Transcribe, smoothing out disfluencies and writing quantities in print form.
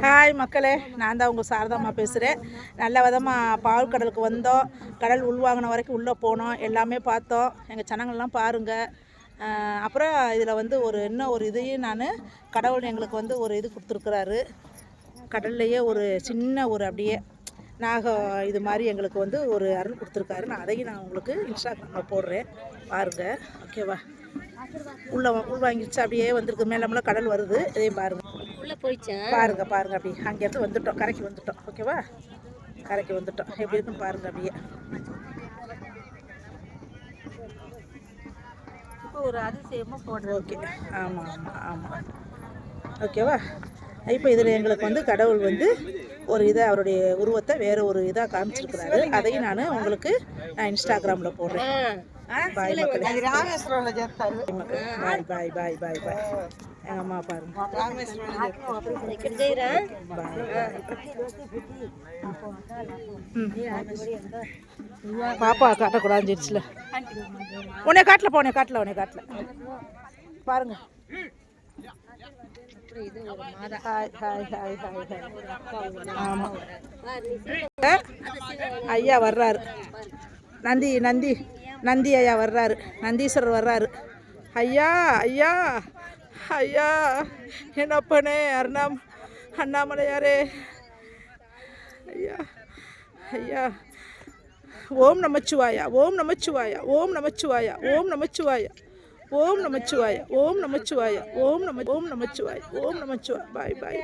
Hi மக்களே, நான் தான் உங்கள் சாரதாம்மா பேசுகிறேன். நல்ல விதமாக பால் கடலுக்கு வந்தோம். கடல் உள்வாங்கின வரைக்கும் உள்ளே போனோம், எல்லாமே பார்த்தோம். எங்கள் சனங்கள்லாம் பாருங்கள். அப்புறம் இதில் வந்து இன்னும் ஒரு இதையும் கடவுள் எங்களுக்கு வந்து ஒரு இது கொடுத்துருக்குறாரு. கடல்லையே ஒரு சின்ன அப்படியே இது மாதிரி எங்களுக்கு வந்து ஒரு அருள் கொடுத்துருக்காரு. அதையும் உங்களுக்கு இன்ஸ்டாகிராமில் போடுறேன், பாருங்கள். ஓகேவா? உள்வாங்கிடுச்சு, அப்படியே வந்திருக்கு. மேலே கடல் வருது, இதையும் பாருங்கள். பாருங்க அப்படி அங்கேருந்து வந்துட்டோம், கரைக்கு வந்துட்டோம். ஓகேவா? கரைக்கு வந்துட்டோம். எப்படி இருக்குன்னு பாருங்க. அப்படியே இப்போ ஒரு அதிசயமாக போடுறோம். ஓகே, ஆமாம். ஓகேவா? இப்போ இதில் எங்களுக்கு வந்து கடவுள் வந்து ஒரு இதை அவருடைய உருவத்தை வேறு ஒரு இதாக காமிச்சிருக்கிறாரு. அதையும் உங்களுக்கு நான் இன்ஸ்டாகிராமில் போடுறேன். பாய் மக்களே. பாய். அம்மா பாருங்க. பாப்பா காட்டக்கூடாதுல. உன்னை காட்டல பாருங்க. ஆமாம், ஐயா வர்றாரு. நந்தி ஐயா வர்றாரு. நந்தீஸ்வரர் வர்றாரு. ஐயா என்னப்பனே அண்ணாமலையாரே. ஐயா ஓம் நமச்சிவாயா. பாய்.